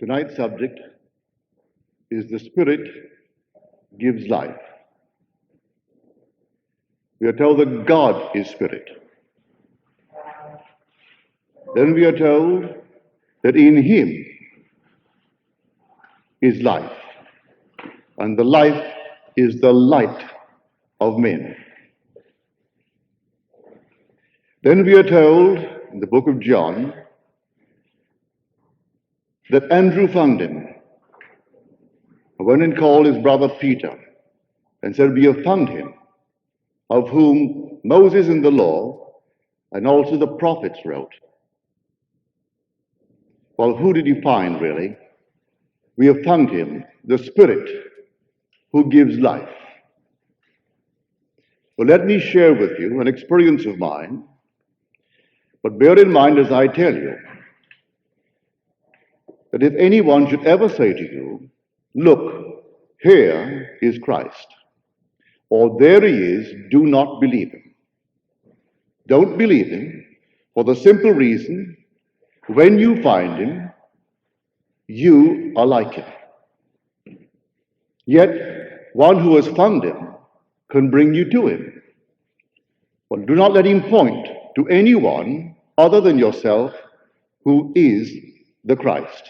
Tonight's subject is the Spirit gives life. We are told that God is Spirit. Then we are told that in Him is life, and the life is the light of men. Then we are told in the book of John that Andrew found him, went and called his brother Peter and said, "We have found him, of whom Moses in the law and also the prophets wrote." Well, who did he find, really? We have found him, the Spirit who gives life. Well, let me share with you an experience of mine, but bear in mind as I tell you that if anyone should ever say to you, "Look, here is Christ," or "There he is," do not believe him. Don't believe him for the simple reason, when you find him, you are like him. Yet, one who has found him can bring you to him. But do not let him point to anyone other than yourself who is the Christ.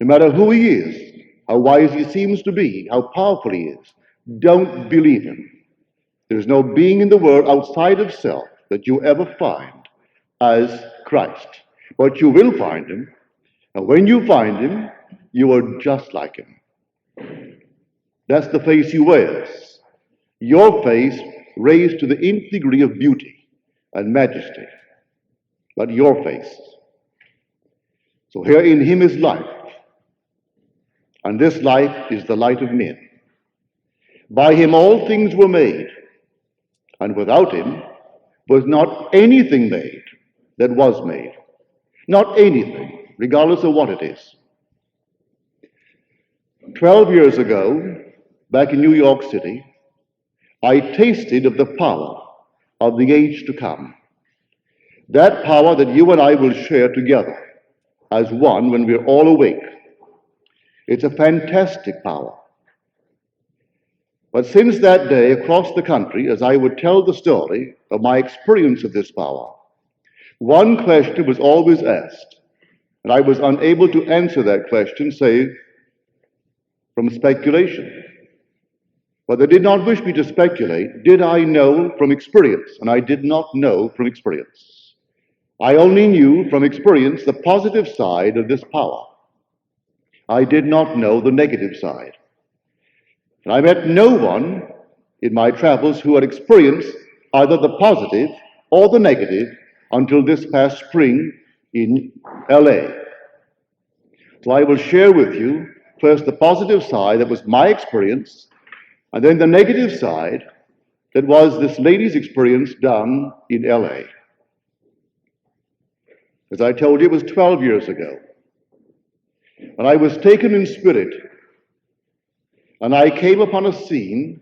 No matter who he is, how wise he seems to be, how powerful he is, don't believe him. There is no being in the world outside of self that you ever find as Christ. But you will find him, and when you find him, you are just like him. That's the face he wears. Your face raised to the nth degree of beauty and majesty, but your face. So here in him is life, and this life is the light of men. By him all things were made, and without him was not anything made that was made. Not anything, regardless of what it is. 12 years ago, back in New York City, I tasted of the power of the age to come. That power that you and I will share together as one when we're all awake. It's a fantastic power. But since that day, across the country, as I would tell the story of my experience of this power, one question was always asked, and I was unable to answer that question, save from speculation. But they did not wish me to speculate. Did I know from experience? And I did not know from experience. I only knew from experience the positive side of this power. I did not know the negative side. And I met no one in my travels who had experienced either the positive or the negative until this past spring in LA. So I will share with you first the positive side that was my experience, and then the negative side that was this lady's experience down in LA. As I told you, it was 12 years ago. And I was taken in spirit, and I came upon a scene,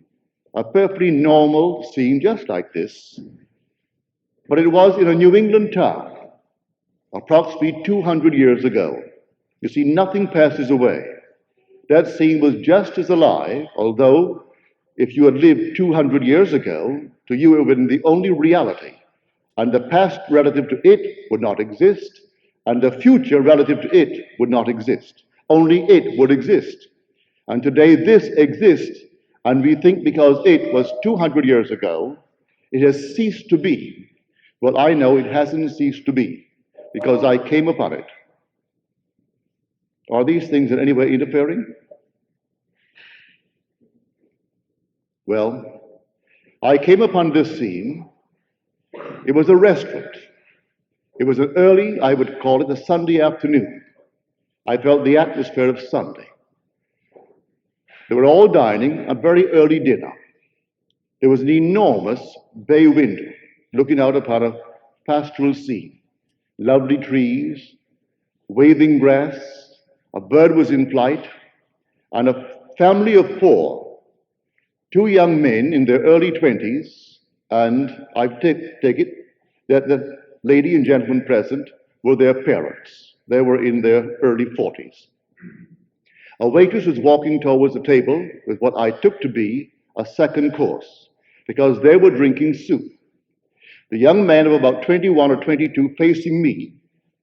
a perfectly normal scene just like this, but it was in a New England town, approximately 200 years ago. You see, nothing passes away. That scene was just as alive, although if you had lived 200 years ago, to you it would have been the only reality, and the past relative to it would not exist, and the future relative to it would not exist. Only it would exist. And today this exists, and we think because it was 200 years ago, it has ceased to be. Well, I know it hasn't ceased to be, because I came upon it. Are these things in any way interfering? Well, I came upon this scene. It was a restaurant. It was an early, I would call it a Sunday afternoon. I felt the atmosphere of Sunday. They were all dining a very early dinner. There was an enormous bay window looking out upon a pastoral scene. Lovely trees, waving grass, a bird was in flight, and a family of four, two young men in their early 20s, and I take it that the lady and gentleman present were their parents, They were in their early 40s. A waitress was walking towards the table with what I took to be a second course, because they were drinking soup. The young man of about 21 or 22 facing me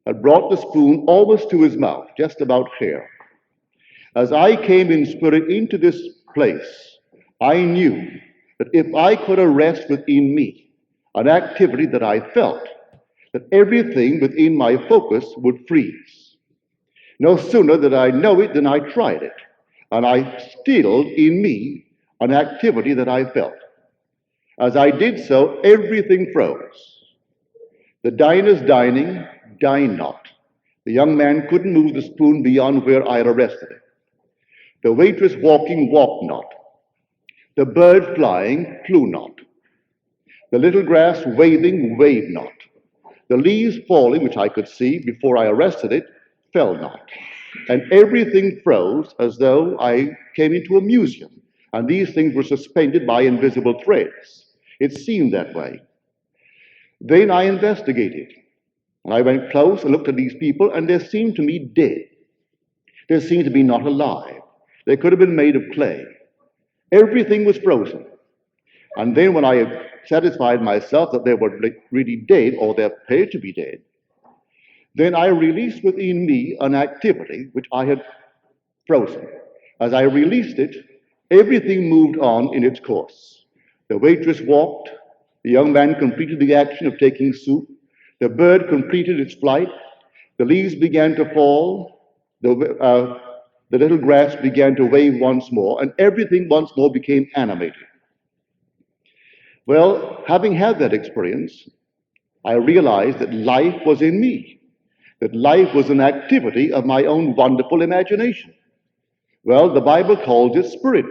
had brought the spoon almost to his mouth, just about here. As I came in spirit into this place, I knew that if I could arrest within me an activity that I felt, that everything within my focus would freeze. No sooner did I know it than I tried it, and I stilled in me an activity that I felt. As I did so, everything froze. The diners dining, dined not. The young man couldn't move the spoon beyond where I had arrested it. The waitress walking walked not. The bird flying flew not. The little grass waving waved not. The leaves falling, which I could see before I arrested it, fell not. And everything froze as though I came into a museum, and these things were suspended by invisible threads. It seemed that way. Then I investigated, and I went close and looked at these people, and they seemed to me dead. They seemed to be not alive. They could have been made of clay. Everything was frozen. And then when I had satisfied myself that they were really dead, or they appeared to be dead, then I released within me an activity which I had frozen. As I released it, everything moved on in its course. The waitress walked, the young man completed the action of taking soup, the bird completed its flight, the leaves began to fall, the little grass began to wave once more, and everything once more became animated. Well, having had that experience, I realized that life was in me, that life was an activity of my own wonderful imagination. Well, the Bible calls it spirit.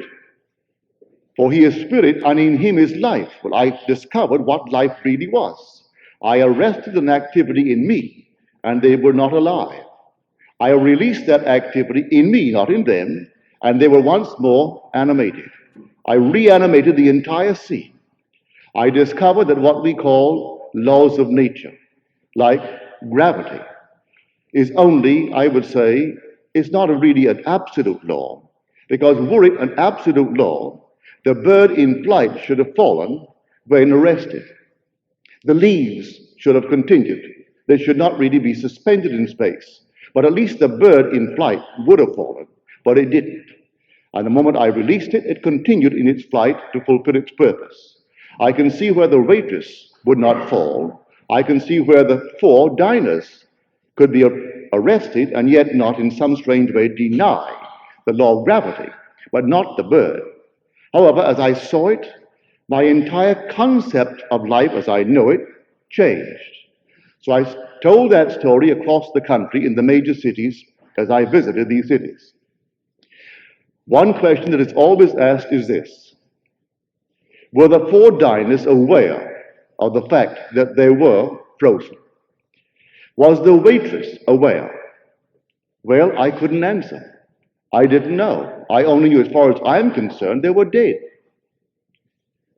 For he is spirit, and in him is life. Well, I discovered what life really was. I arrested an activity in me, and they were not alive. I released that activity in me, not in them, and they were once more animated. I reanimated the entire scene. I discovered that what we call laws of nature, like gravity, is only, I would say, is not really an absolute law, because were it an absolute law, the bird in flight should have fallen when arrested. The leaves should have continued. They should not really be suspended in space, but at least the bird in flight would have fallen, but it didn't. And the moment I released it, it continued in its flight to fulfill its purpose. I can see where the waitress would not fall. I can see where the 4 diners could be arrested and yet not in some strange way deny the law of gravity, but not the bird. However, as I saw it, my entire concept of life as I know it changed. So I told that story across the country in the major cities as I visited these cities. One question that is always asked is this: were the 4 diners aware of the fact that they were frozen? Was the waitress aware? Well, I couldn't answer. I didn't know. I only knew, as far as I'm concerned, they were dead.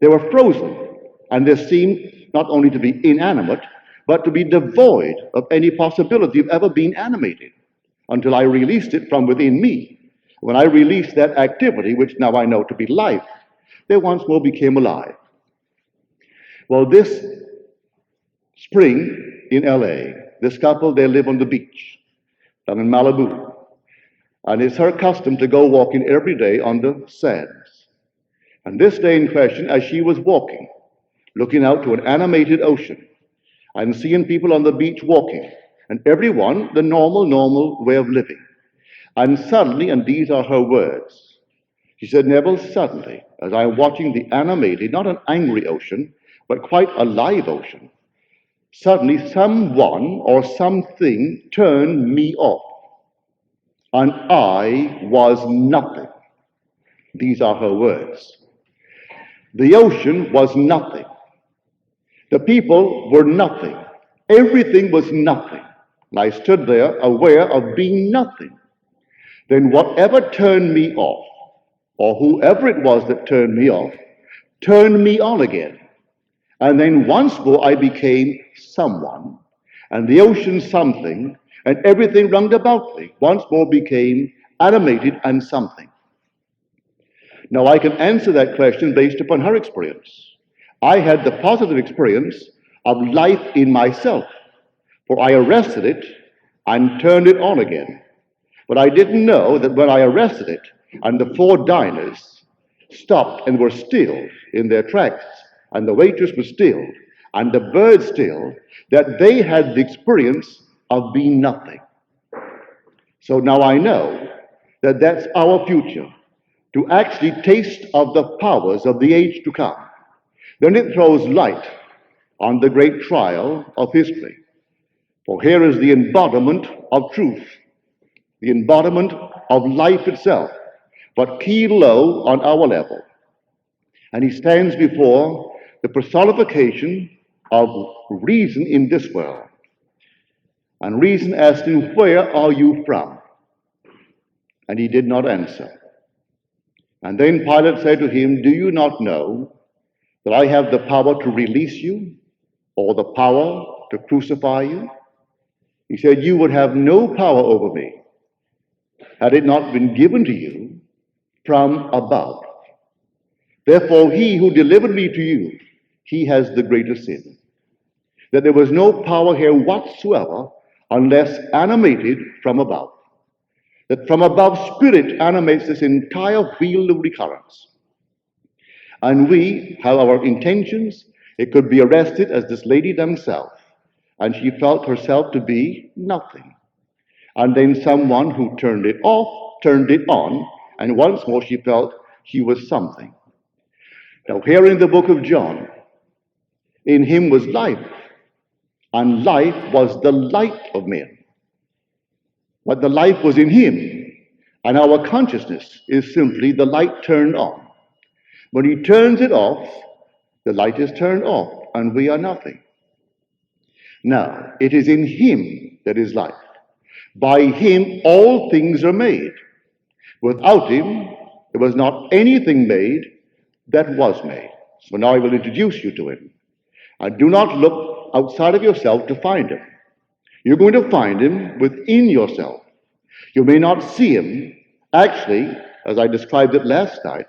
They were frozen, and they seemed not only to be inanimate, but to be devoid of any possibility of ever being animated, until I released it from within me. When I released that activity, which now I know to be life, they once more became alive. Well, this spring in LA, this couple, they live on the beach down in Malibu. And it's her custom to go walking every day on the sands. And this day in question, as she was walking, looking out to an animated ocean, and seeing people on the beach walking, and everyone the normal way of living. And suddenly, and these are her words, she said, "Neville, suddenly, as I'm watching the animated, not an angry ocean, but quite a live ocean, suddenly someone or something turned me off. And I was nothing." These are her words. The ocean was nothing. The people were nothing. Everything was nothing. And I stood there aware of being nothing. Then whatever turned me off, or whoever it was that turned me off, turned me on again. And then once more I became someone, and the ocean something, and everything round about me once more became animated and something. Now, I can answer that question based upon her experience. I had the positive experience of life in myself, for I arrested it and turned it on again. But I didn't know that when I arrested it and the four diners stopped and were still in their tracks, and the waitress was still, and the bird still, that they had the experience of being nothing. So now I know that that's our future, to actually taste of the powers of the age to come. Then it throws light on the great trial of history. For here is the embodiment of truth, the embodiment of life itself, but keyed low on our level. And he stands before the personification of reason in this world. And reason asked him, "Where are you from?" And he did not answer. And then Pilate said to him, "Do you not know that I have the power to release you, or the power to crucify you?" He said, "You would have no power over me had it not been given to you from above. Therefore, he who delivered me to you, he has the greater sin." That there was no power here whatsoever unless animated from above. That from above, spirit animates this entire wheel of recurrence. And we have our intentions. It could be arrested as this lady themselves, and she felt herself to be nothing. And then someone who turned it off, turned it on, and once more she felt she was something. Now, here in the book of John, in him was life, and life was the light of men. But the life was in him, and our consciousness is simply the light turned on. When he turns it off, the light is turned off, and we are nothing. Now, it is in him that is life. By him all things are made. Without him, there was not anything made that was made. So now I will introduce you to him. And do not look outside of yourself to find him. You're going to find him within yourself. You may not see him. Actually, as I described it last night,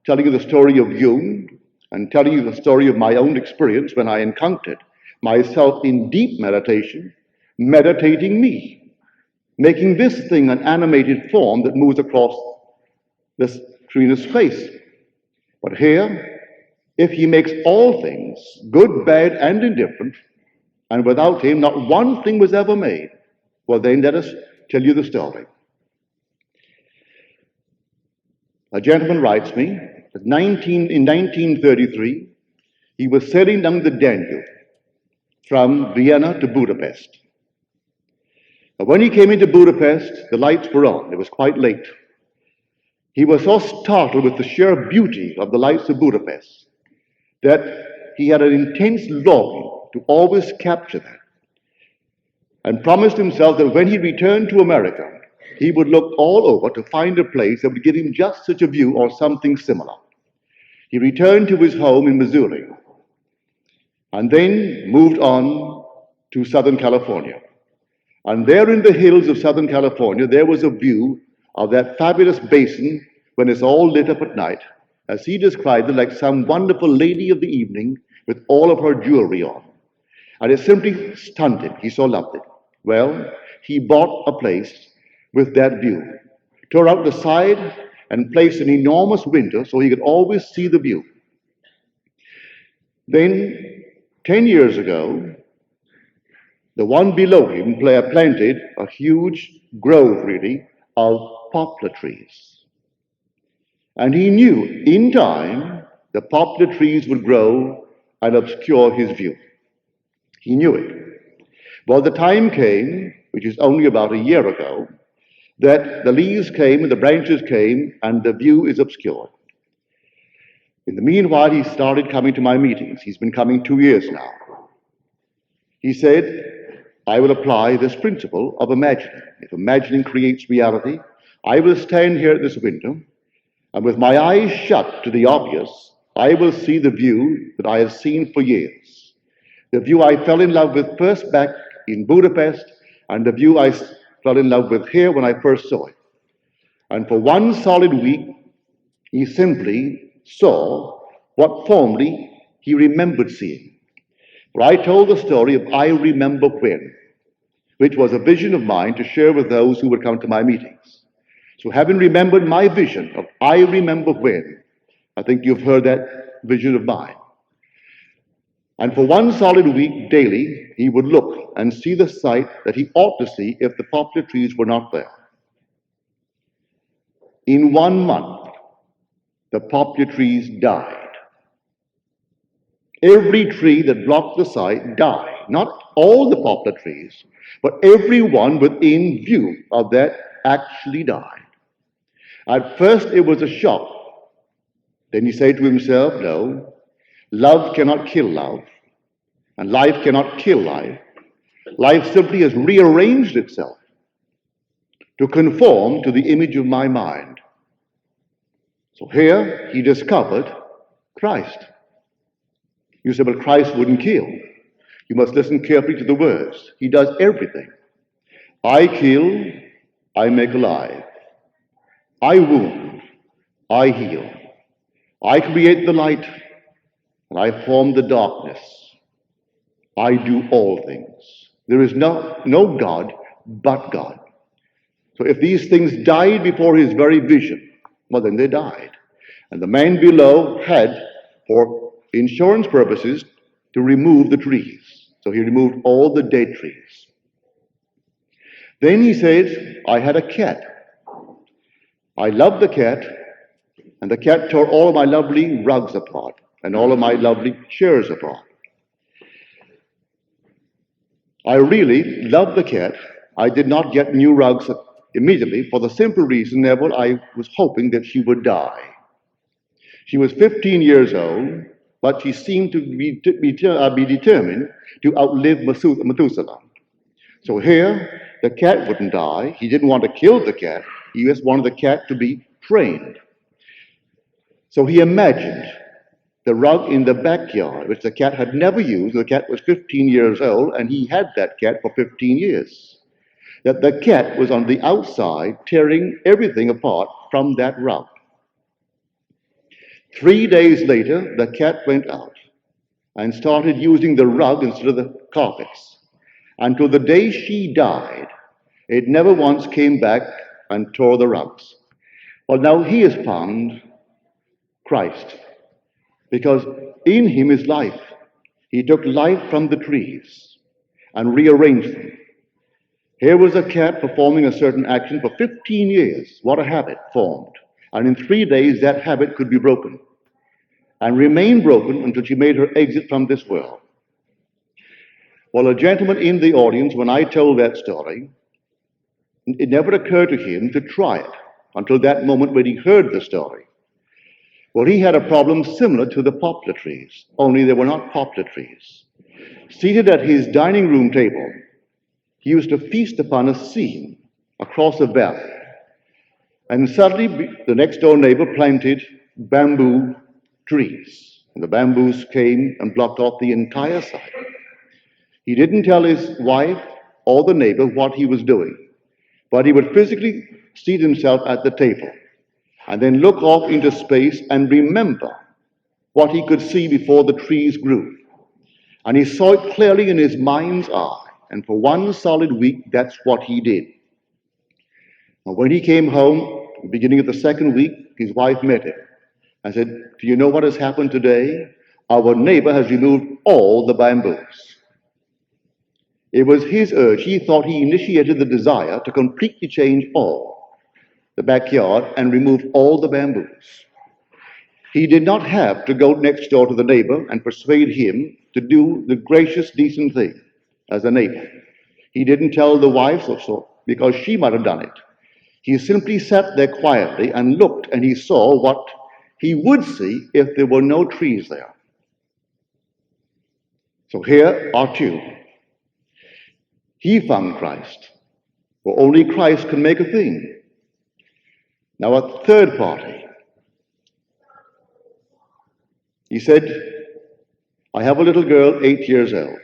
telling you the story of Jung and telling you the story of my own experience when I encountered myself in deep meditation, meditating me, making this thing an animated form that moves across this screen of space. But here, if he makes all things, good, bad, and indifferent, and without him not one thing was ever made, well then let us tell you the story. A gentleman writes me that in 1933, he was sailing down the Danube from Vienna to Budapest. But when he came into Budapest, the lights were on. It was quite late. He was so startled with the sheer beauty of the lights of Budapest that he had an intense longing to always capture that, and promised himself that when he returned to America, he would look all over to find a place that would give him just such a view or something similar. He returned to his home in Missouri and then moved on to Southern California. And there in the hills of Southern California, there was a view of that fabulous basin when it's all lit up at night, as he described it, like some wonderful lady of the evening with all of her jewelry on. And it simply stunned him. He so loved it. Well, he bought a place with that view, tore out the side and placed an enormous window so he could always see the view. Then, 10 years ago, the one below him planted a huge grove, really, of poplar trees. And he knew in time the poplar trees would grow and obscure his view. He knew it. Well, the time came, which is only about a year ago, that the leaves came and the branches came and the view is obscured. In the meanwhile, he started coming to my meetings. He's been coming 2 years now. He said, I will apply this principle of imagining. If imagining creates reality, I will stand here at this window, and with my eyes shut to the obvious, I will see the view that I have seen for years. The view I fell in love with first back in Budapest, and the view I fell in love with here when I first saw it. And for one solid week, he simply saw what formerly he remembered seeing. For I told the story of I Remember When, which was a vision of mine to share with those who would come to my meetings. So having remembered my vision of I Remember When, I think you've heard that vision of mine. And for one solid week daily, he would look and see the sight that he ought to see if the poplar trees were not there. In 1 month, the poplar trees died. Every tree that blocked the sight died. Not all the poplar trees, but every one within view of that actually died. At first, it was a shock. Then he said to himself, no, love cannot kill love, and life cannot kill life. Life simply has rearranged itself to conform to the image of my mind. So here he discovered Christ. You say, but Christ wouldn't kill. You must listen carefully to the words. He does everything. I kill, I make alive. I wound, I heal. I create the light, and I form the darkness. I do all things. There is no God but God. So if these things died before his very vision, well, then they died. And the man below had, for insurance purposes, to remove the trees. So he removed all the dead trees. Then he says, I had a cat. I loved the cat, and the cat tore all of my lovely rugs apart and all of my lovely chairs apart. I really loved the cat. I did not get new rugs immediately for the simple reason, Neville, I was hoping that she would die. She was 15 years old, but she seemed to be determined to outlive Methuselah. So here, the cat wouldn't die. He didn't want to kill the cat. He just wanted the cat to be trained. So he imagined the rug in the backyard, which the cat had never used. The cat was 15 years old, and he had that cat for 15 years. That the cat was on the outside, tearing everything apart from that rug. 3 days later, the cat went out and started using the rug instead of the carpets. Until the day she died, it never once came back and tore the rugs. Well, now he has found Christ, because in him is life. He took life from the trees and rearranged them. Here was a cat performing a certain action for 15 years. What a habit formed. And in 3 days, that habit could be broken and remain broken until she made her exit from this world. Well, a gentleman in the audience, when I told that story, it never occurred to him to try it until that moment when he heard the story. Well, he had a problem similar to the poplar trees, only they were not poplar trees. Seated at his dining room table, he used to feast upon a scene across a valley. And suddenly, the next door neighbor planted bamboo trees. And the bamboos came and blocked off the entire side. He didn't tell his wife or the neighbor what he was doing, but he would physically seat himself at the table and then look off into space and remember what he could see before the trees grew. And he saw it clearly in his mind's eye. And for one solid week, that's what he did. Now, when he came home, at the beginning of the second week, his wife met him and said, do you know what has happened today? Our neighbor has removed all the bamboos. It was his urge. He thought he initiated the desire to completely change all the backyard and remove all the bamboos. He did not have to go next door to the neighbor and persuade him to do the gracious, decent thing as a neighbor. He didn't tell the wife so because she might have done it. He simply sat there quietly and looked, and he saw what he would see if there were no trees there. So here are two. He found Christ, for only Christ can make a thing. Now a third party. He said, I have a little girl, 8 years old.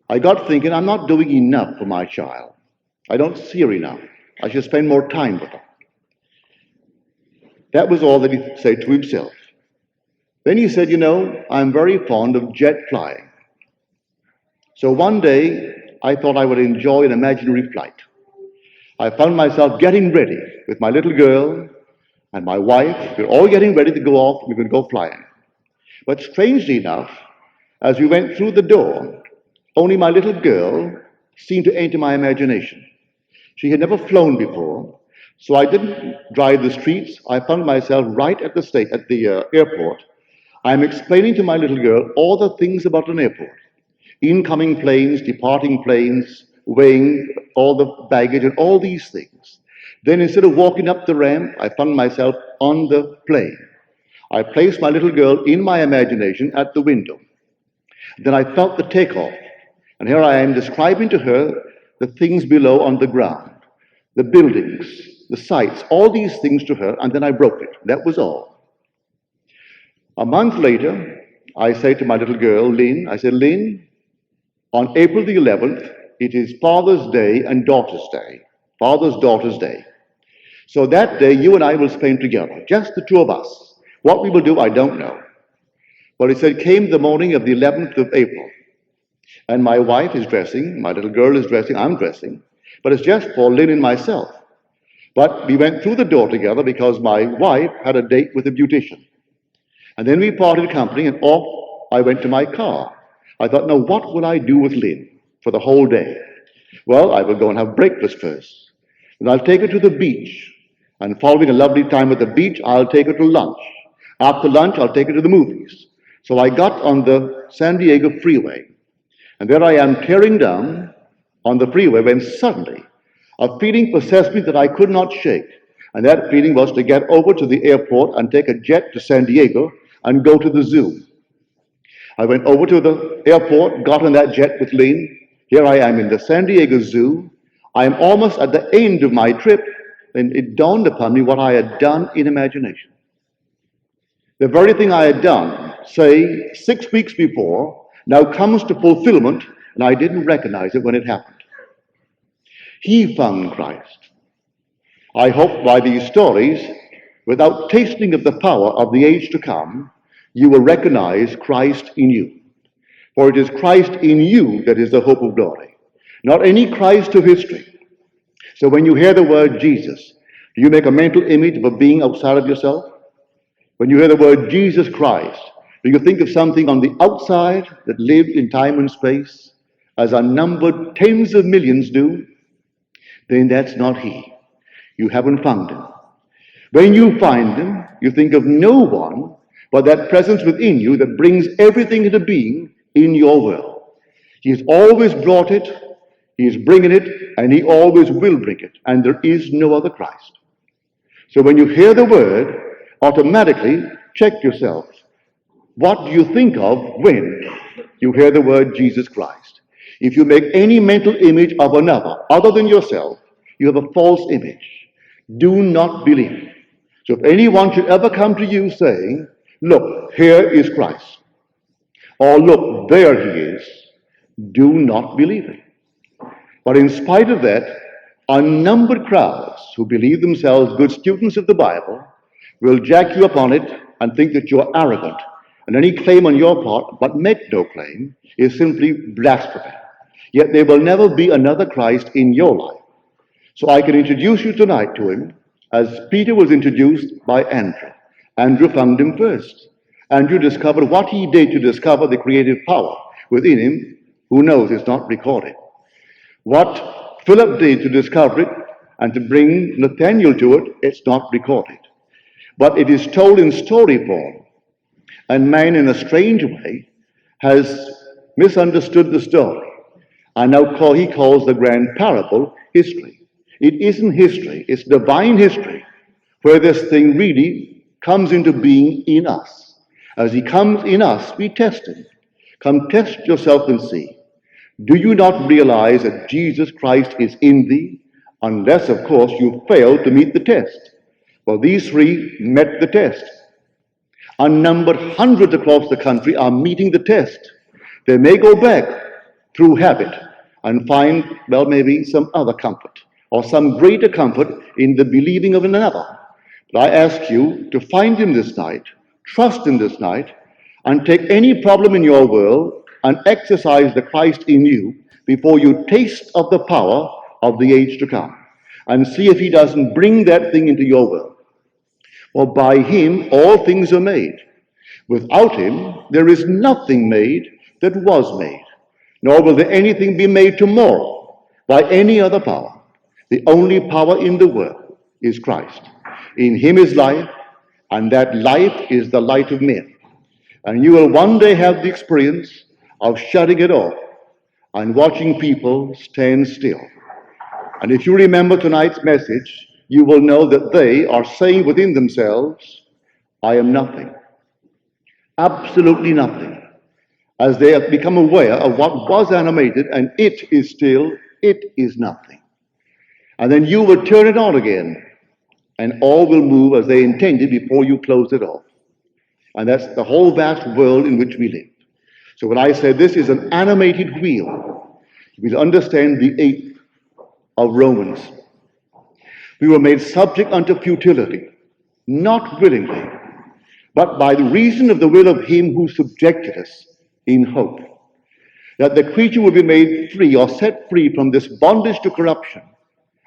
I got thinking, I'm not doing enough for my child. I don't see her enough. I should spend more time with her. That was all that he said to himself. Then he said, I'm very fond of jet flying. So one day, I thought I would enjoy an imaginary flight. I found myself getting ready with my little girl and my wife. We were all getting ready to go off. We would go flying. But strangely enough, as we went through the door, only my little girl seemed to enter my imagination. She had never flown before, so I didn't drive the streets. I found myself right at the airport. I'm explaining to my little girl all the things about an airport. Incoming planes, departing planes, weighing all the baggage and all these things. Then instead of walking up the ramp, I found myself on the plane. I placed my little girl in my imagination at the window. Then I felt the takeoff. And here I am describing to her the things below on the ground, the buildings, the sights, all these things to her, and then I broke it. That was all. A month later, I say to my little girl, Lynn, on April the 11th, it is Father's Day and Daughter's Day, Daughter's Day. So that day, you and I will spend together, just the two of us. What we will do, I don't know. But it said, came the morning of the 11th of April. And my wife is dressing, my little girl is dressing, I'm dressing. But it's just for Lynn and myself. But we went through the door together because my wife had a date with a beautician. And then we parted company and off I went to my car. I thought, now what will I do with Lynn for the whole day? Well, I will go and have breakfast first. Then I'll take her to the beach. And following a lovely time at the beach, I'll take her to lunch. After lunch, I'll take her to the movies. So I got on the San Diego freeway. And there I am tearing down on the freeway when suddenly a feeling possessed me that I could not shake. And that feeling was to get over to the airport and take a jet to San Diego and go to the zoo. I went over to the airport, got on that jet with Lynn. Here I am in the San Diego Zoo. I am almost at the end of my trip, and it dawned upon me what I had done in imagination. The very thing I had done, say, 6 weeks before, now comes to fulfillment, and I didn't recognize it when it happened. He found Christ. I hope by these stories, without tasting of the power of the age to come, you will recognize Christ in you. For it is Christ in you that is the hope of glory, not any Christ of history. So when you hear the word Jesus, do you make a mental image of a being outside of yourself? When you hear the word Jesus Christ, do you think of something on the outside that lived in time and space, as unnumbered tens of millions do? Then that's not he. You haven't found him. When you find him, you think of no one but that presence within you that brings everything into being in your world. He has always brought it, he is bringing it, and he always will bring it. And there is no other Christ. So when you hear the word, automatically check yourself. What do you think of when you hear the word Jesus Christ? If you make any mental image of another other than yourself, you have a false image. Do not believe. So if anyone should ever come to you saying, look, here is Christ, or look, there he is, do not believe it. But in spite of that, unnumbered crowds who believe themselves good students of the Bible will jack you up on it and think that you're arrogant. And any claim on your part, but make no claim, is simply blasphemy. Yet there will never be another Christ in your life. So I can introduce you tonight to him as Peter was introduced by Andrew. Andrew found him first. Andrew discovered what he did to discover the creative power within him. Who knows, it's not recorded. What Philip did to discover it and to bring Nathaniel to it, it's not recorded. But it is told in story form. And man, in a strange way, has misunderstood the story. And now he calls the grand parable history. It isn't history, it's divine history, where this thing really comes into being in us. As he comes in us, we test him. Come test yourself and see. Do you not realize that Jesus Christ is in thee? Unless, of course, you fail to meet the test. Well, these three met the test. Unnumbered hundreds across the country are meeting the test. They may go back through habit and find, well, maybe some other comfort or some greater comfort in the believing of another. But I ask you to find him this night, trust him this night, and take any problem in your world and exercise the Christ in you before you taste of the power of the age to come. And see if he doesn't bring that thing into your world. For by him all things are made. Without him there is nothing made that was made, nor will there anything be made tomorrow by any other power. The only power in the world is Christ. In him is life, and that life is the light of men. And you will one day have the experience of shutting it off and watching people stand still. And if you remember tonight's message, you will know that they are saying within themselves, I am nothing. Absolutely nothing. As they have become aware of what was animated, and it is nothing. And then you will turn it on again, and all will move as they intended before you closed it off. And that's the whole vast world in which we live. So when I say this is an animated wheel, you will understand the 8th of Romans. We were made subject unto futility, not willingly, but by the reason of the will of him who subjected us in hope, that the creature will be made free or set free from this bondage to corruption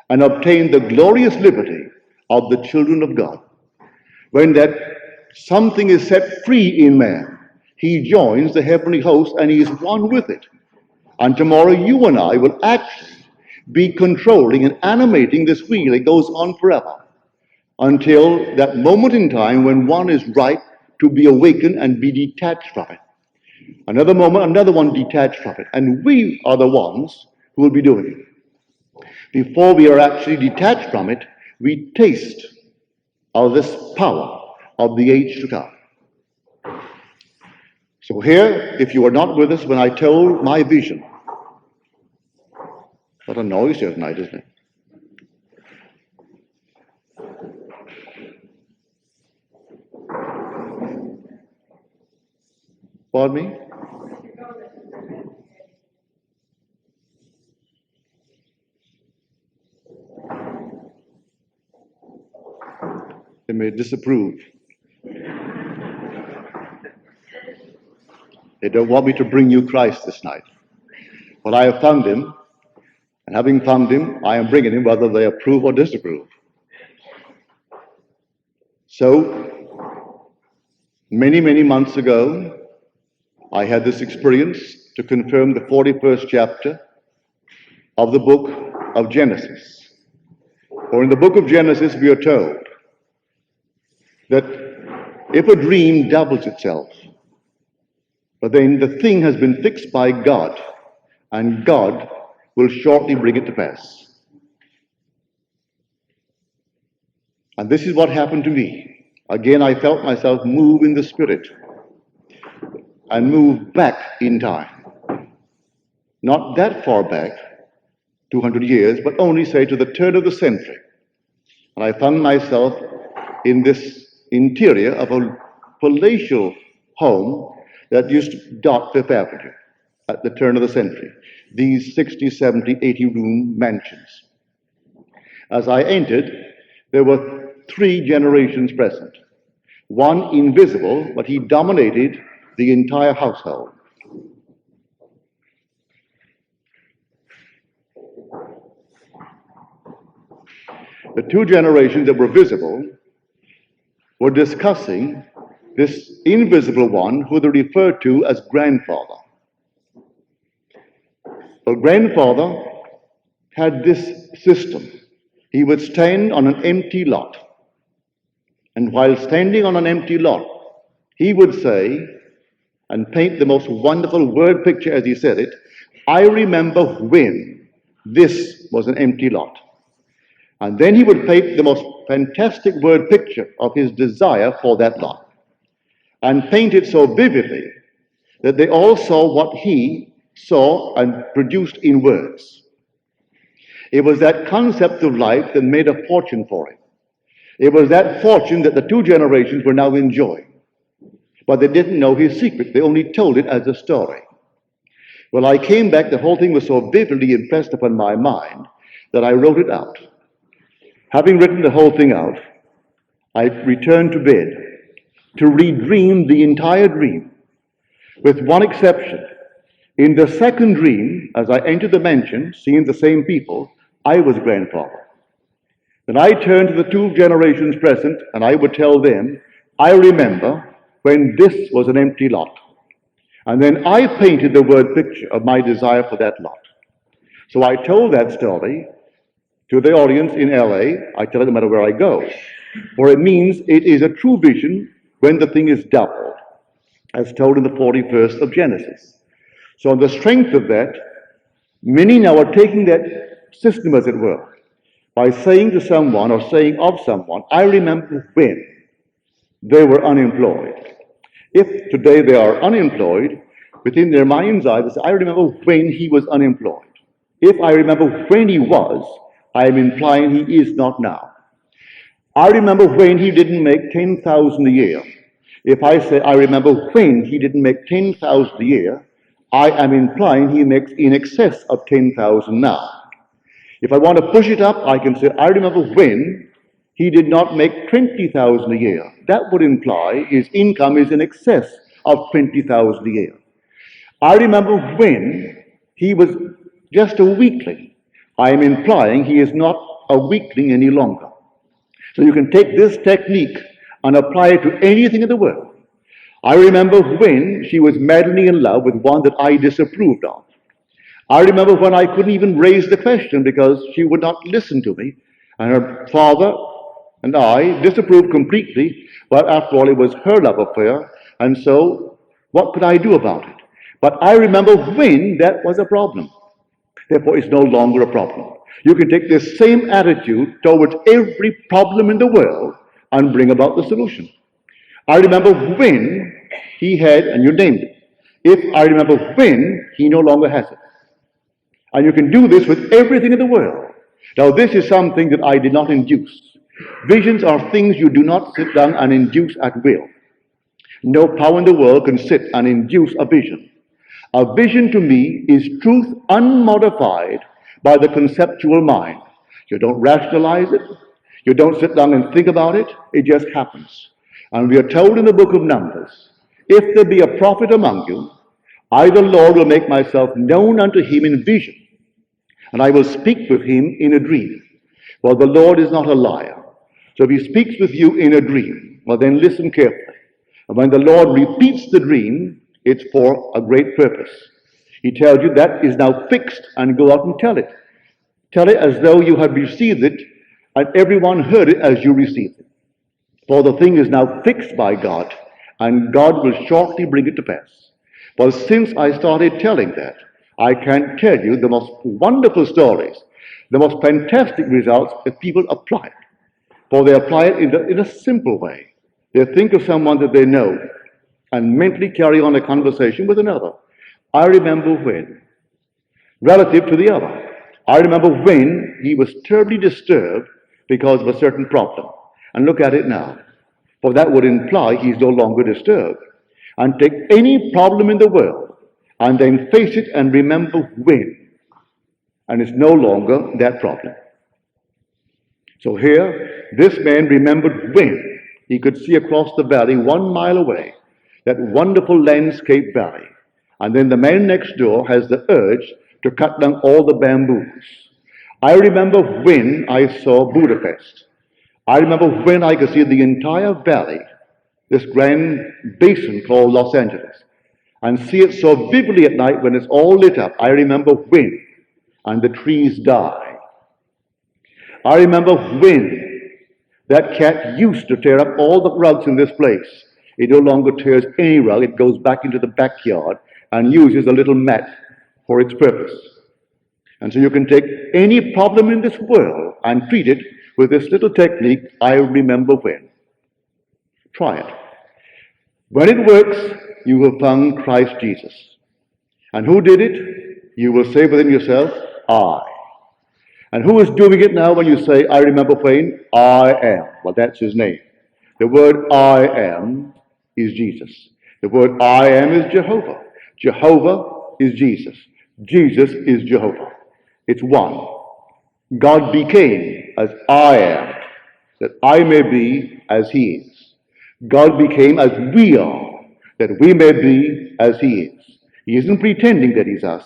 and obtain the glorious liberty of the children of God. When that something is set free in man, he joins the heavenly host and he is one with it. And tomorrow you and I will actually be controlling and animating this wheel. It goes on forever until that moment in time when one is ripe to be awakened and be detached from it. Another moment, another one detached from it. And we are the ones who will be doing it. Before we are actually detached from it, we taste of this power of the age to come. So here, if you were not with us when I told my vision, what a noise here tonight, isn't it? Pardon me? They may disapprove. They don't want me to bring you Christ this night. But I have found him, and having found him, I am bringing him whether they approve or disapprove. So, many, many months ago, I had this experience to confirm the 41st chapter of the book of Genesis. For in the book of Genesis, we are told that if a dream doubles itself, but then the thing has been fixed by God, and God will shortly bring it to pass. And this is what happened to me. Again, I felt myself move in the Spirit and move back in time. Not that far back, 200 years, but only, say, to the turn of the century. And I found myself in this interior of a palatial home that used to dot Fifth Avenue at the turn of the century. These 60, 70, 80-room mansions. As I entered, there were 3 generations present. One invisible, but he dominated the entire household. The 2 generations that were visible were discussing this invisible one who they referred to as grandfather. Well, grandfather had this system. He would stand on an empty lot. And while standing on an empty lot, he would say, and paint the most wonderful word picture as he said it, I remember when this was an empty lot. And then he would paint the most fantastic word picture of his desire for that lot. And paint it so vividly that they all saw what he saw and produced in words. It was that concept of life that made a fortune for him. It was that fortune that the 2 generations were now enjoying. But they didn't know his secret. They only told it as a story. Well, I came back, the whole thing was so vividly impressed upon my mind that I wrote it out. Having written the whole thing out, I returned to bed to redream the entire dream, with one exception. In the second dream, as I entered the mansion, seeing the same people, I was grandfather. Then I turned to the two generations present, and I would tell them, I remember when this was an empty lot. And then I painted the word picture of my desire for that lot. So I told that story to the audience in LA. I tell it no matter where I go. For it means it is a true vision when the thing is doubled, as told in the 40th verse of Genesis. So on the strength of that, many now are taking that system, as it were, by saying to someone or saying of someone, I remember when they were unemployed. If today they are unemployed, within their mind's eye, they say, I remember when he was unemployed. If I remember when he was, I am implying he is not now. I remember when he didn't make 10,000 a year. If I say I remember when he didn't make 10,000 a year, I am implying he makes in excess of 10,000 now. If I want to push it up, I can say I remember when he did not make 20,000 a year. That would imply his income is in excess of 20,000 a year. I remember when he was just a weakling. I am implying he is not a weakling any longer. So you can take this technique and apply it to anything in the world. I remember when she was madly in love with one that I disapproved of. I remember when I couldn't even raise the question because she would not listen to me. And her father and I disapproved completely, but after all, it was her love affair. And so, what could I do about it? But I remember when that was a problem. Therefore, it's no longer a problem. You can take this same attitude towards every problem in the world and bring about the solution. I remember when he had, and you named it. If I remember when, he no longer has it. And you can do this with everything in the world. Now, this is something that I did not induce. Visions are things you do not sit down and induce at will. No power in the world can sit and induce a vision. A vision to me is truth unmodified by the conceptual mind. You don't rationalize it. You don't sit down and think about it. It just happens. And we are told in the book of Numbers, if there be a prophet among you, I, the Lord, will make myself known unto him in vision, and I will speak with him in a dream. Well, the Lord is not a liar. So if he speaks with you in a dream, well, then listen carefully. And when the Lord repeats the dream, it's for a great purpose. He tells you that is now fixed, and go out and tell it. Tell it as though you had received it, and everyone heard it as you received it. For the thing is now fixed by God, and God will shortly bring it to pass. Well, since I started telling that, I can tell you the most wonderful stories, the most fantastic results if people apply it. For they apply it in a simple way. They think of someone that they know and mentally carry on a conversation with another. I remember when, relative to the other. I remember when he was terribly disturbed because of a certain problem. And look at it now. For that would imply he's no longer disturbed. And take any problem in the world and then face it and remember when. And it's no longer that problem. So here, this man remembered when he could see across the valley 1 mile away, that wonderful landscape valley. And then the man next door has the urge to cut down all the bamboos. I remember when I saw Budapest. I remember when I could see the entire valley, this grand basin called Los Angeles, and see it so vividly at night when it's all lit up. I remember when, and the trees die. I remember when that cat used to tear up all the rugs in this place. It no longer tears any rug. It goes back into the backyard and uses a little mat for its purpose. And so you can take any problem in this world and treat it with this little technique, I remember when. Try it. When it works, you will find Christ Jesus. And who did it? You will say within yourself, I. And who is doing it now when you say, I remember when? I am. Well, that's his name. The word I am is Jesus. The word I am is Jehovah. Jehovah is Jesus. Jesus is Jehovah. It's one. God became as I am, that I may be as he is. God became as we are, that we may be as he is. He isn't pretending that he's us.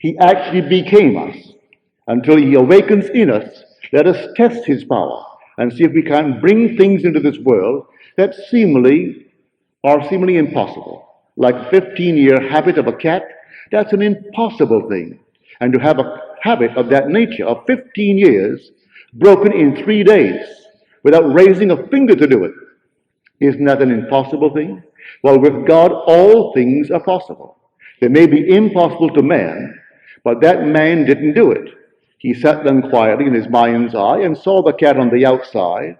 He actually became us. Until he awakens in us, let us test his power and see if we can bring things into this world that seemingly are seemingly impossible. Like the 15-year habit of a cat, that's an impossible thing. And to have a habit of that nature of 15 years broken in 3 days without raising a finger to do it, isn't that an impossible thing? Well, with God, all things are possible. They may be impossible to man, but that man didn't do it. He sat down quietly in his mind's eye and saw the cat on the outside,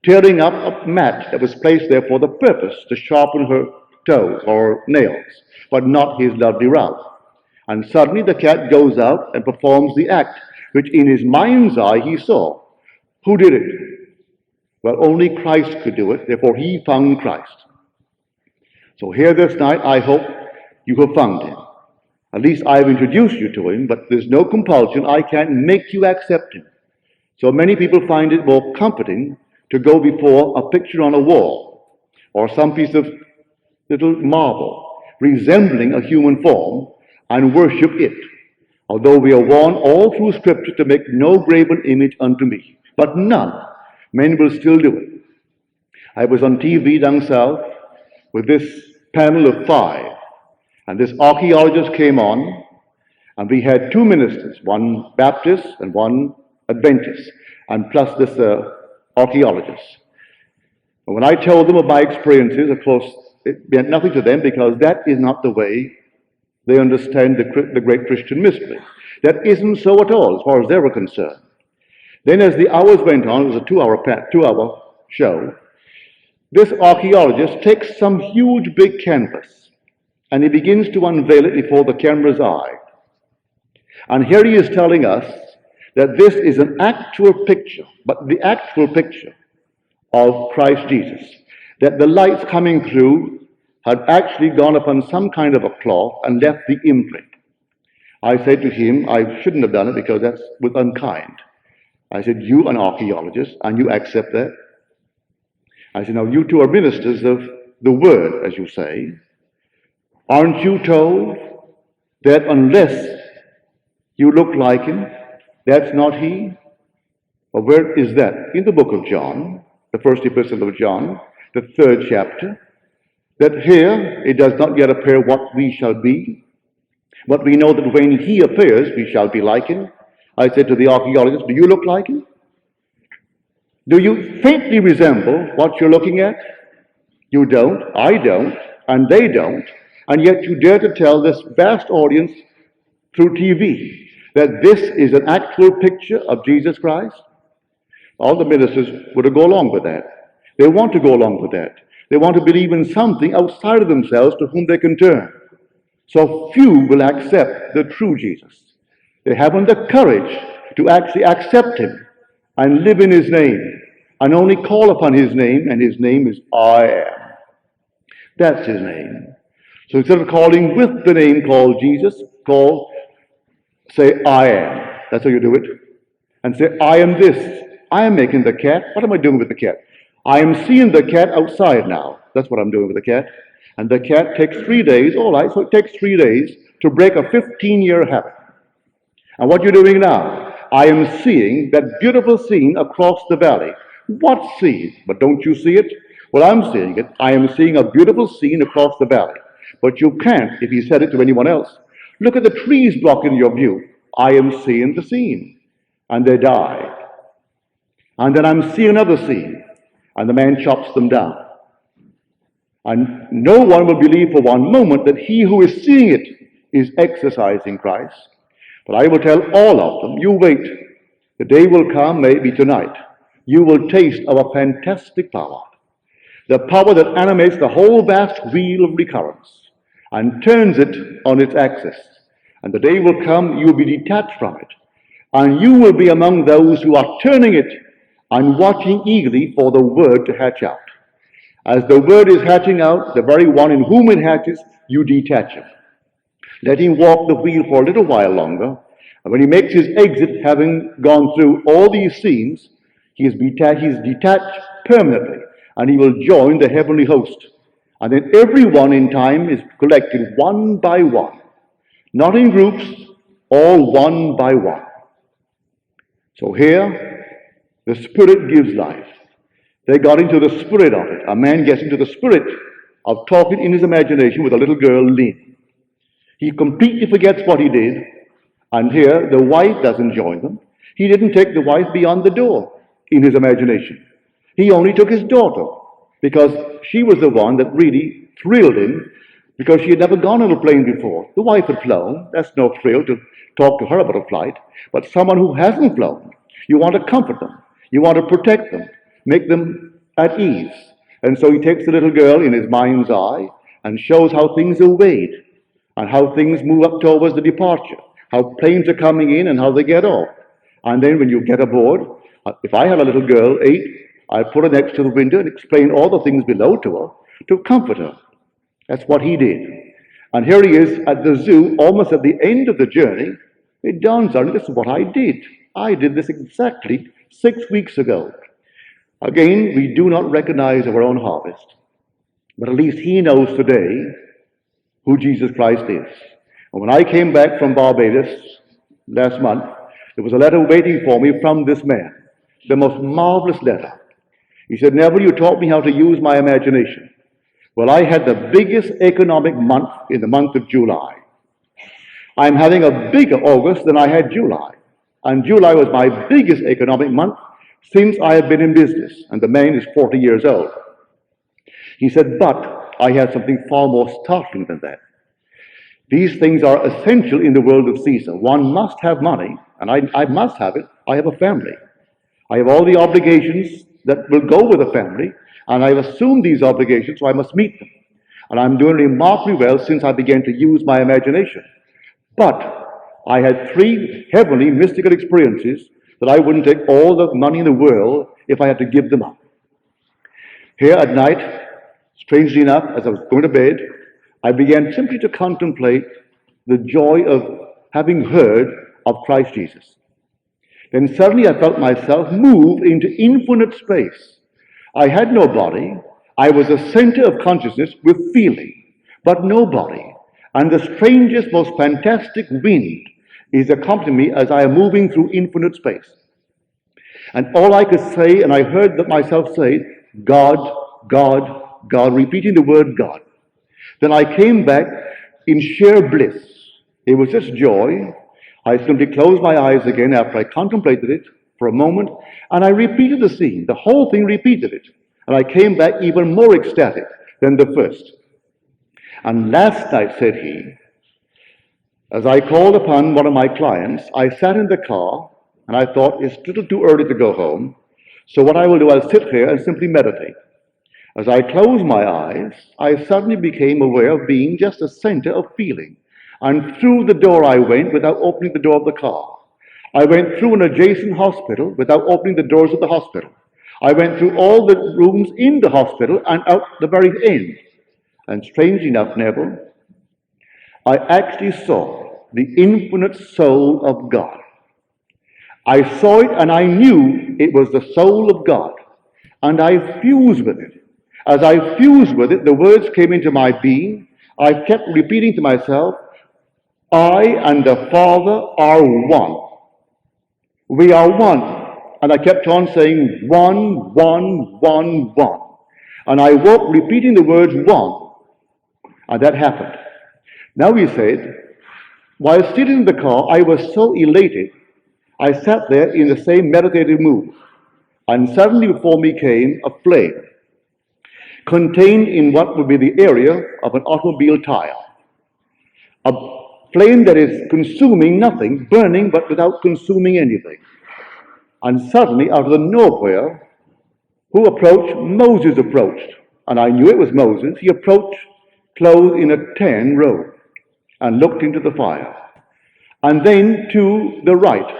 tearing up a mat that was placed there for the purpose to sharpen her toes or nails, but not his lovely route. And suddenly the cat goes out and performs the act, which in his mind's eye he saw. Who did it? Well, only Christ could do it, therefore he found Christ. So here this night, I hope you have found him. At least I've introduced you to him, but there's no compulsion. I can't make you accept him. So many people find it more comforting to go before a picture on a wall or some piece of little marble resembling a human form and worship it, although we are warned all through Scripture to make no graven image unto me. But none. Men will still do it. I was on TV down south with this panel of 5, and this archaeologist came on, and we had 2 ministers, one Baptist and one Adventist, and plus this archaeologist. And when I told them of my experiences, of course, it meant nothing to them because that is not the way they understand the great Christian mystery. That isn't so at all, as far as they were concerned. Then as the hours went on, it was a 2-hour show, this archaeologist takes some huge big canvas and he begins to unveil it before the camera's eye. And here he is telling us that this is an actual picture, but the actual picture of Christ Jesus, that the lights coming through had actually gone upon some kind of a cloth and left the imprint. I said to him, I shouldn't have done it because that was unkind. I said, you an archaeologist, and you accept that? I said, now you two are ministers of the word, as you say. Aren't you told that unless you look like him, that's not he? Well, where is that? In the book of John, the first epistle of John, the 3rd chapter, that here it does not yet appear what we shall be, but we know that when he appears, we shall be like him. I said to the archaeologist, do you look like him? Do you faintly resemble what you're looking at? You don't, I don't, and they don't, and yet you dare to tell this vast audience through TV that this is an actual picture of Jesus Christ? All the ministers would go along with that. They want to go along with that. They want to believe in something outside of themselves to whom they can turn. So few will accept the true Jesus. They haven't the courage to actually accept him and live in his name and only call upon his name, and his name is I am. That's his name. So instead of calling with the name called Jesus, say I am. That's how you do it. And say, I am this. I am making the cat. What am I doing with the cat? I am seeing the cat outside now. That's what I'm doing with the cat. And the cat takes 3 days. All right, so it takes 3 days to break a 15-year habit. And what you're doing now, I am seeing that beautiful scene across the valley. What scene? But don't you see it? Well, I'm seeing it. I am seeing a beautiful scene across the valley. But you can't, if he said it to anyone else. Look at the trees blocking your view. I am seeing the scene. And they die. And then I'm seeing another scene. And the man chops them down. And no one will believe for one moment that he who is seeing it is exercising Christ. But I will tell all of them, you wait. The day will come, maybe tonight. You will taste of a fantastic power. The power that animates the whole vast wheel of recurrence and turns it on its axis. And the day will come, you will be detached from it. And you will be among those who are turning it and watching eagerly for the word to hatch out. As the word is hatching out, the very one in whom it hatches, you detach him. Let him walk the wheel for a little while longer. And when he makes his exit, having gone through all these scenes, he's detached permanently, and he will join the heavenly host. And then everyone in time is collected one by one, not in groups, all one by one. So here, the Spirit gives life. They got into the spirit of it. A man gets into the spirit of talking in his imagination with a little girl, Lynn. He completely forgets what he did, and here the wife doesn't join them. He didn't take the wife beyond the door in his imagination. He only took his daughter, because she was the one that really thrilled him, because she had never gone on a plane before. The wife had flown. That's no thrill to talk to her about a flight. But someone who hasn't flown, you want to comfort them. You want to protect them, make them at ease. And so he takes the little girl in his mind's eye and shows how things are weighed and how things move up towards the departure, how planes are coming in and how they get off. And then when you get aboard, if I had a little girl, 8, I'd put her next to the window and explain all the things below to her to comfort her. That's what he did. And here he is at the zoo, almost at the end of the journey. It dawns on him, this is what I did. I did this exactly 6 weeks ago. Again, we do not recognize our own harvest, but at least he knows today who Jesus Christ is. And when I came back from Barbados last month, there was a letter waiting for me from this man, the most marvelous letter. He said, Neville, you taught me how to use my imagination. Well, I had the biggest economic month in the month of July. I'm having a bigger August than I had July. And July was my biggest economic month since I have been in business. And the man is 40 years old. He said, but I had something far more startling than that. These things are essential in the world of Caesar. One must have money, and I must have it. I have a family. I have all the obligations that will go with a family, and I've assumed these obligations, so I must meet them. And I'm doing remarkably well since I began to use my imagination. But I had 3 heavenly mystical experiences that I wouldn't take all the money in the world if I had to give them up. Here at night, strangely enough, as I was going to bed, I began simply to contemplate the joy of having heard of Christ Jesus. Then suddenly I felt myself move into infinite space. I had no body. I was a center of consciousness with feeling, but no body. And the strangest, most fantastic wind is accompanying me as I am moving through infinite space. And all I could say, and I heard myself say, God, God, God, repeating the word God. Then I came back in sheer bliss. It was just joy. I simply closed my eyes again after I contemplated it for a moment, and I repeated the scene. The whole thing repeated it. And I came back even more ecstatic than the first. And last night, said he, as I called upon one of my clients, I sat in the car, and I thought, it's a little too early to go home. So what I will do, I'll sit here and simply meditate. As I closed my eyes, I suddenly became aware of being just a center of feeling. And through the door I went without opening the door of the car. I went through an adjacent hospital without opening the doors of the hospital. I went through all the rooms in the hospital and out the very end. And strangely enough, Neville, I actually saw the infinite soul of God. I saw it and I knew it was the soul of God. And I fused with it. As I fused with it, the words came into my being. I kept repeating to myself, I and the Father are one. We are one. And I kept on saying, one, one, one, one. And I woke repeating the words one. And that happened. Now he said, while sitting in the car, I was so elated, I sat there in the same meditative mood. And suddenly before me came a flame, contained in what would be the area of an automobile tire. A flame that is consuming nothing, burning, but without consuming anything. And suddenly, out of the nowhere, who approached? Moses approached. And I knew it was Moses. He approached clothed in a tan robe and looked into the fire. And then to the right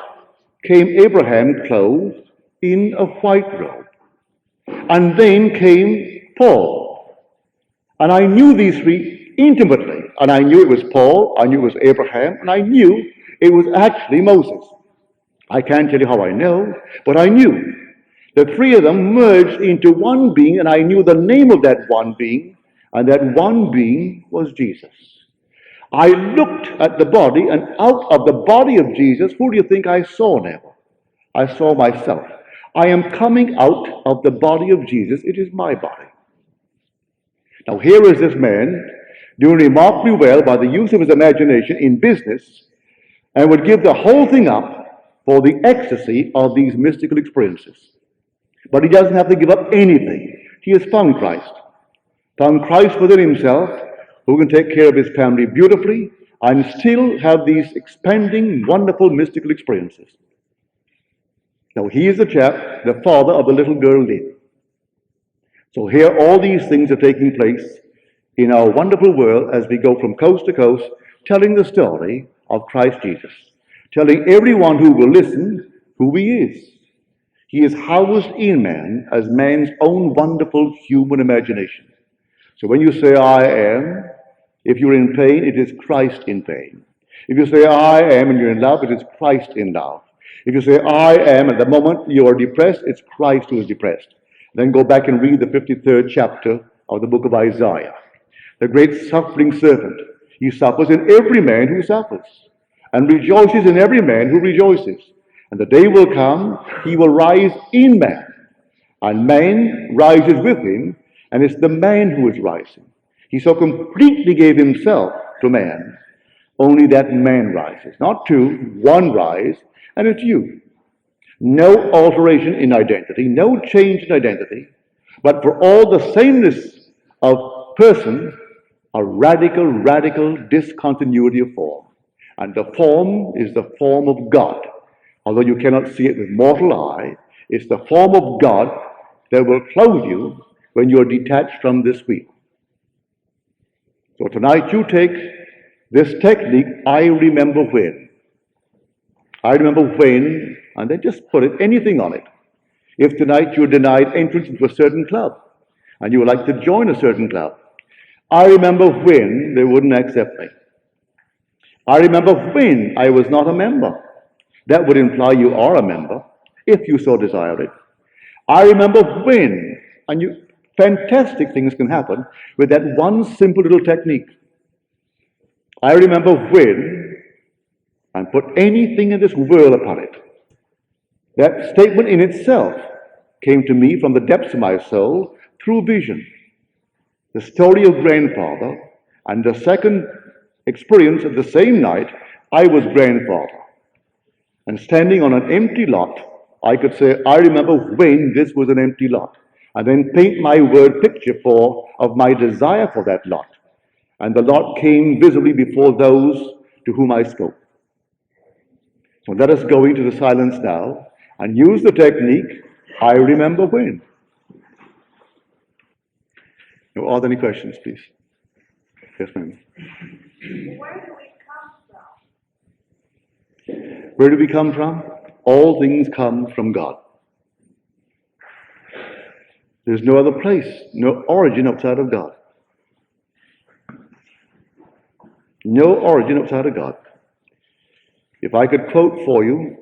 came Abraham clothed in a white robe. And then came Paul. And I knew these 3 intimately. And I knew it was Paul, I knew it was Abraham, and I knew it was actually Moses. I can't tell you how I know, but I knew. The three of them merged into one being, and I knew the name of that one being, and that one being was Jesus. I looked at the body, and out of the body of Jesus, who do you think I saw now? I saw myself. I am coming out of the body of Jesus. It is my body. Now here is this man doing remarkably well by the use of his imagination in business, and would give the whole thing up for the ecstasy of these mystical experiences. But he doesn't have to give up anything. He has found Christ within himself, who can take care of his family beautifully and still have these expanding, wonderful mystical experiences. Now he is the chap, the father of the little girl Lynn. So here all these things are taking place in our wonderful world as we go from coast to coast, telling the story of Christ Jesus, telling everyone who will listen who he is. He is housed in man as man's own wonderful human imagination. So when you say, I am, if you're in pain, it is Christ in pain. If you say, I am, and you're in love, it is Christ in love. If you say, I am, at the moment you are depressed, it's Christ who is depressed. Then go back and read the 53rd chapter of the book of Isaiah. The great suffering servant. He suffers in every man who suffers, and rejoices in every man who rejoices. And the day will come, he will rise in man, and man rises with him, and it's the man who is rising. He so completely gave himself to man, only that man rises. Not two, one rise, and it's you. No alteration in identity, no change in identity, but for all the sameness of person, a radical discontinuity of form. And the form is the form of God. Although you cannot see it with mortal eye, it's the form of God that will clothe you when you are detached from this wheel. So tonight you take this technique, I remember when. I remember when, and then just put it, anything on it. If tonight you're denied entrance into a certain club, and you would like to join a certain club, I remember when they wouldn't accept me. I remember when I was not a member. That would imply you are a member, if you so desire it. I remember when, and fantastic things can happen with that one simple little technique. I remember when, and put anything in this world upon it. That statement in itself came to me from the depths of my soul through vision. The story of grandfather, and the second experience of the same night, I was grandfather. And standing on an empty lot, I could say, I remember when this was an empty lot. And then paint my word picture of my desire for that lot. And the lot came visibly before those to whom I spoke. So let us go into the silence now and use the technique, I remember when. Now, are there any questions, please? Yes, ma'am. Where do we come from? Where do we come from? All things come from God. There's no other place, no origin outside of God. No origin outside of God. If I could quote for you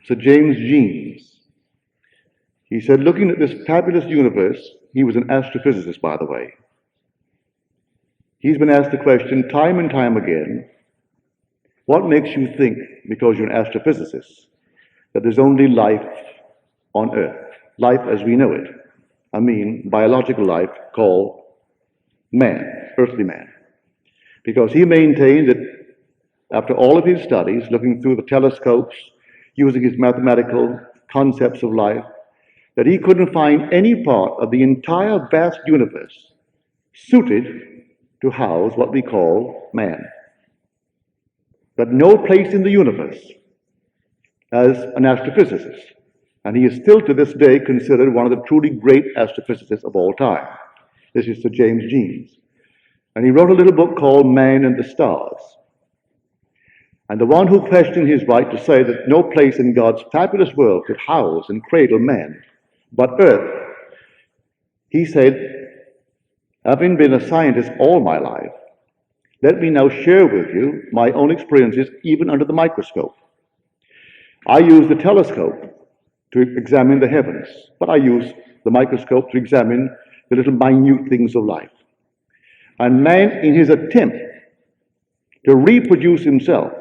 Sir James Jeans, he said, looking at this fabulous universe, he was an astrophysicist, by the way. He's been asked the question time and time again, what makes you think, because you're an astrophysicist, that there's only life on Earth, life as we know it? I mean, biological life called man, earthly man. Because he maintained that after all of his studies, looking through the telescopes, using his mathematical concepts of life, that he couldn't find any part of the entire vast universe suited to house what we call man. But no place in the universe as an astrophysicist. And he is still to this day considered one of the truly great astrophysicists of all time. This is Sir James Jeans. And he wrote a little book called Man and the Stars. And the one who questioned his right to say that no place in God's fabulous world could house and cradle man but Earth, he said, having been a scientist all my life, Let me now share with you my own experiences even under the microscope. I use the telescope to examine the heavens, but I use the microscope to examine the little minute things of life. And man, in his attempt to reproduce himself,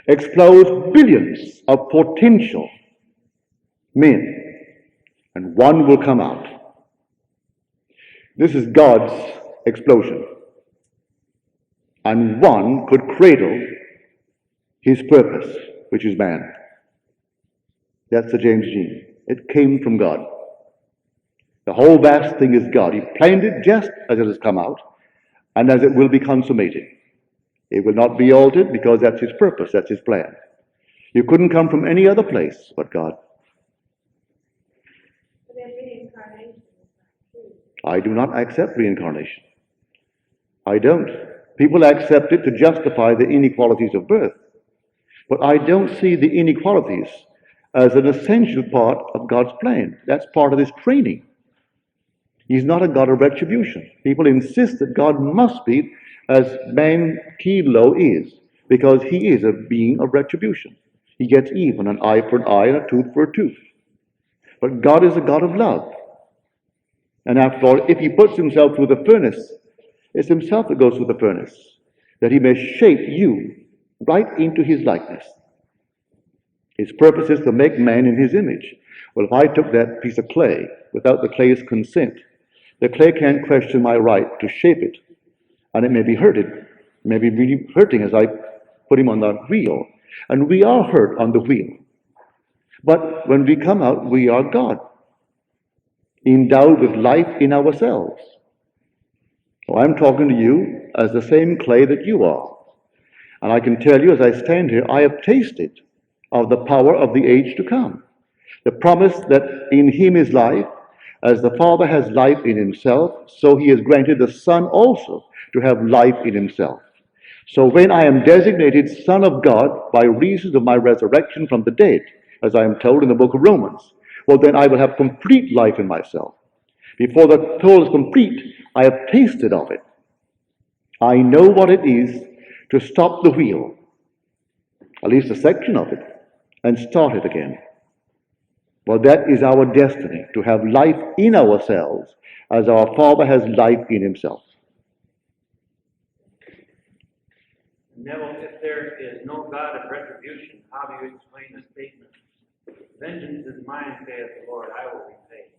explodes billions of potential men, and one will come out. This is God's explosion. And one could cradle his purpose, which is man. That's the James gene. It came from God. The whole vast thing is God. He planned it just as it has come out, and as it will be consummated. It will not be altered because that's his purpose, that's his plan. You couldn't come from any other place but God. But then reincarnation is not true. I do not accept reincarnation. I don't. People accept it to justify the inequalities of birth. But I don't see the inequalities as an essential part of God's plan. That's part of his training. He's not a God of retribution. People insist that God must be as man Kilo is, because he is a being of retribution. He gets even, an eye for an eye and a tooth for a tooth. But God is a God of love. And after all, if he puts himself through the furnace, it's himself that goes through the furnace, that he may shape you right into his likeness. His purpose is to make man in his image. Well, if I took that piece of clay without the clay's consent, the clay can't question my right to shape it, and it may be hurted, maybe really hurting as I put him on the wheel. And we are hurt on the wheel. But when we come out, we are God, endowed with life in ourselves. So I'm talking to you as the same clay that you are. And I can tell you as I stand here, I have tasted of the power of the age to come. The promise that in him is life, as the Father has life in himself, so he has granted the Son also to have life in himself. So when I am designated Son of God by reason of my resurrection from the dead, as I am told in the book of Romans, well then I will have complete life in myself. Before the soul is complete, I have tasted of it. I know what it is to stop the wheel, at least a section of it, and start it again. Well, that is our destiny, to have life in ourselves as our Father has life in himself. Neville, if there is no God of retribution, how do you explain the statement, "Vengeance is mine, saith the Lord, I will repay"?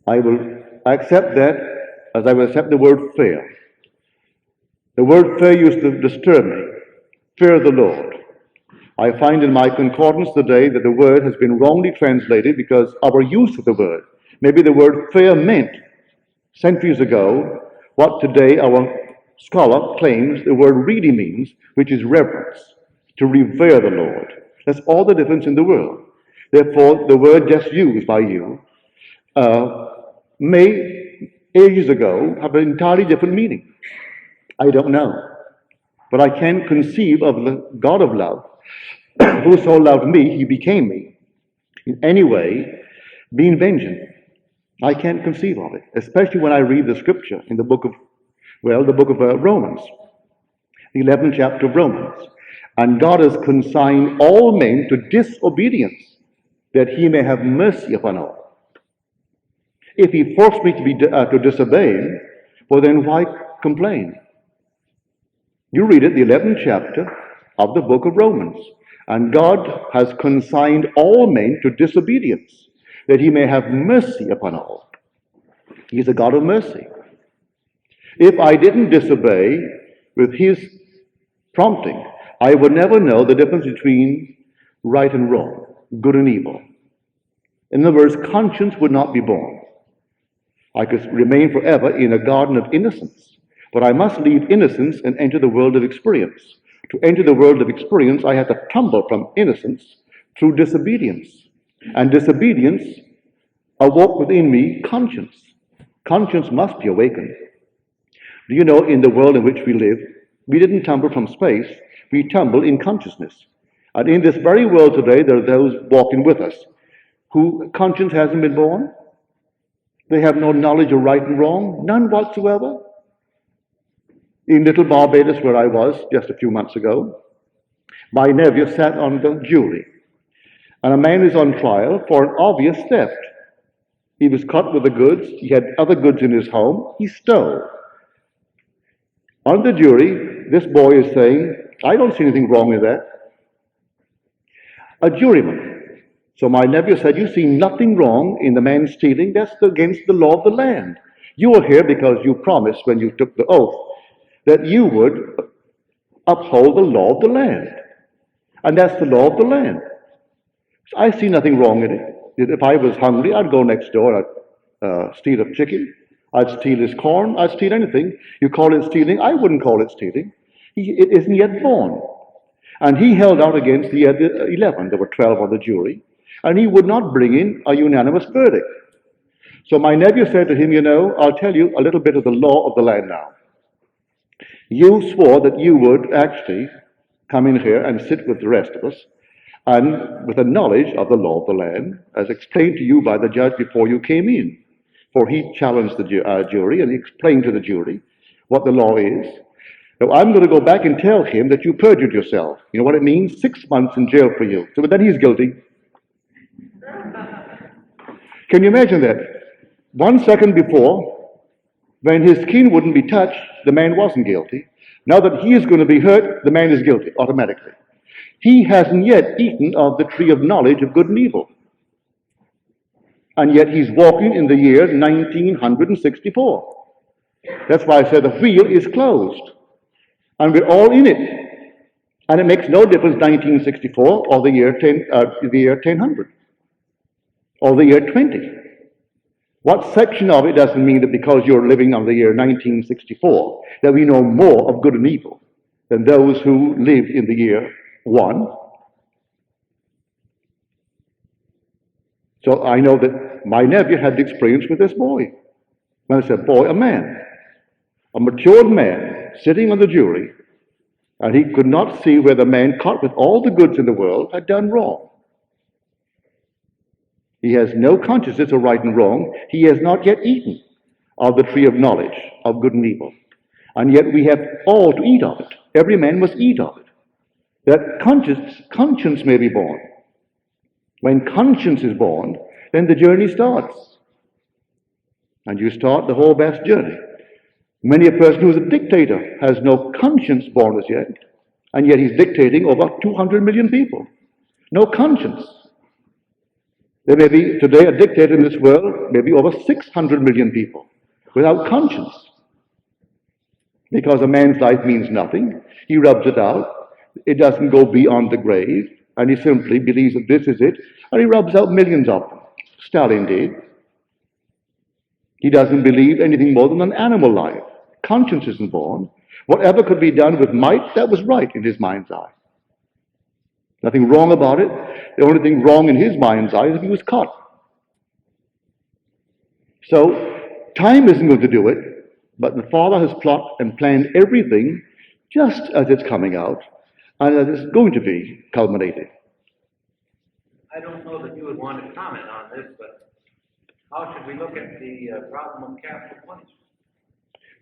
I will accept that as I will accept the word fear. The word fear used to disturb me. Fear the Lord. I find in my concordance today that the word has been wrongly translated because our use of the word. Maybe the word fear meant centuries ago what today our scholar claims the word really means, which is reverence, to revere the Lord. That's all the difference in the world. Therefore, the word just used by you may, ages ago, have an entirely different meaning. I don't know. But I can conceive of the God of love, who so loved me, he became me, in any way, being vengeant. I can't conceive of it, especially when I read the scripture in the book of Romans, the 11th chapter of Romans. And God has consigned all men to disobedience, that he may have mercy upon all. If he forced me to disobey him, well then why complain? You read it, the 11th chapter of the book of Romans. And God has consigned all men to disobedience, that he may have mercy upon all. He is a God of mercy. If I didn't disobey with his prompting, I would never know the difference between right and wrong, good and evil. In other words, conscience would not be born. I could remain forever in a garden of innocence, but I must leave innocence and enter the world of experience. To enter the world of experience, I have to tumble from innocence through disobedience. And disobedience awoke within me conscience. Conscience must be awakened. Do you know, in the world in which we live, we didn't tumble from space, we tumbled in consciousness. And in this very world today, there are those walking with us whose conscience hasn't been born. They have no knowledge of right and wrong, none whatsoever. In Little Barbados, where I was just a few months ago, my nephew sat on the jury, and a man is on trial for an obvious theft. He was caught with the goods, he had other goods in his home, he stole. On the jury, this boy is saying, I don't see anything wrong with that. A juryman. So my nephew said, you see nothing wrong in the man stealing, that's against the law of the land. You are here because you promised when you took the oath that you would uphold the law of the land. And that's the law of the land. So I see nothing wrong in it. If I was hungry, I'd go next door, I'd steal a chicken, I'd steal his corn, I'd steal anything. You call it stealing, I wouldn't call it stealing. It isn't yet born. And he held out against the 11. There were 12 on the jury. And he would not bring in a unanimous verdict. So my nephew said to him, you know, I'll tell you a little bit of the law of the land now. You swore that you would actually come in here and sit with the rest of us, and with a knowledge of the law of the land, as explained to you by the judge before you came in. For he challenged the jury, and he explained to the jury what the law is. Now, I'm going to go back and tell him that you perjured yourself. You know what it means? 6 months in jail for you. So then he's guilty. Can you imagine that? 1 second before, when his skin wouldn't be touched, the man wasn't guilty. Now that he is going to be hurt, the man is guilty automatically. He hasn't yet eaten of the tree of knowledge of good and evil. And yet he's walking in the year 1964. That's why I said the wheel is closed. And we're all in it. And it makes no difference 1964 or the year 1000 or the year 20. What section of it doesn't mean that because you're living on the year 1964 that we know more of good and evil than those who lived in the year 1. So I know that my nephew had the experience with this boy. When I said, boy, a man, a matured man, sitting on the jury, and he could not see where the man caught with all the goods in the world had done wrong. He has no consciousness of right and wrong. He has not yet eaten of the tree of knowledge of good and evil. And yet we have all to eat of it. Every man must eat of it. That conscience may be born. When conscience is born, then the journey starts. And you start the whole vast journey. Many a person who is a dictator has no conscience born as yet, and yet he's dictating over 200 million people. No conscience. There may be today a dictator in this world, maybe over 600 million people, without conscience. Because a man's life means nothing. He rubs it out. It doesn't go beyond the grave, and he simply believes that this is it, and he rubs out millions of them. Stalin did. He doesn't believe anything more than an animal life. Conscience isn't born. Whatever could be done with might, that was right in his mind's eye. Nothing wrong about it. The only thing wrong in his mind's eye is if he was caught. So, time isn't going to do it, but the Father has plotted and planned everything just as it's coming out, and as it's going to be culminated. I don't know that you would want to comment on this, but how should we look at the problem of capital punishment?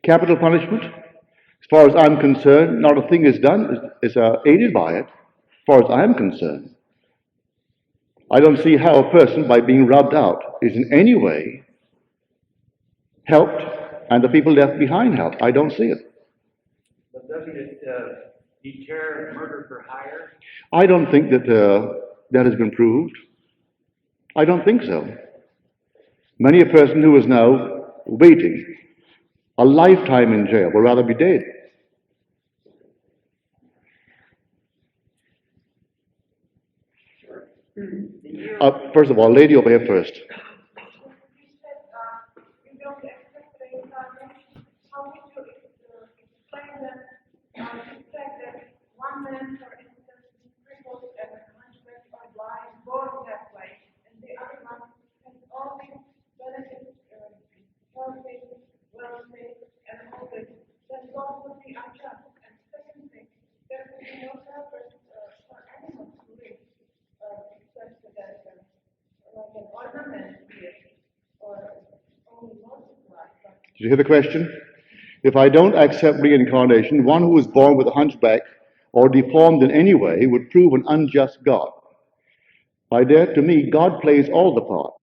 Capital punishment, as far as I'm concerned, not a thing is done, is aided by it, as far as I'm concerned. I don't see how a person, by being rubbed out, is in any way helped, and the people left behind helped. I don't see it. But doesn't it deter murder for hire? I don't think that that has been proved. I don't think so. Many a person who is now waiting a lifetime in jail would rather be dead. First of all, lady over here first. You said you don't expect the incarnation. How would you explain that you said that one man, for instance, is crippled and hunchback or blind, born that way, and the other one has all these benefits, healthy, wealthy, and all this. Then God would be unjust. And second thing, there would be no purpose for animals to live, except that like an ornament here, or only multiply. Did you hear the question? If I don't accept reincarnation, one who was born with a hunchback or deformed in any way would prove an unjust God. My dear, to me, God plays all the parts.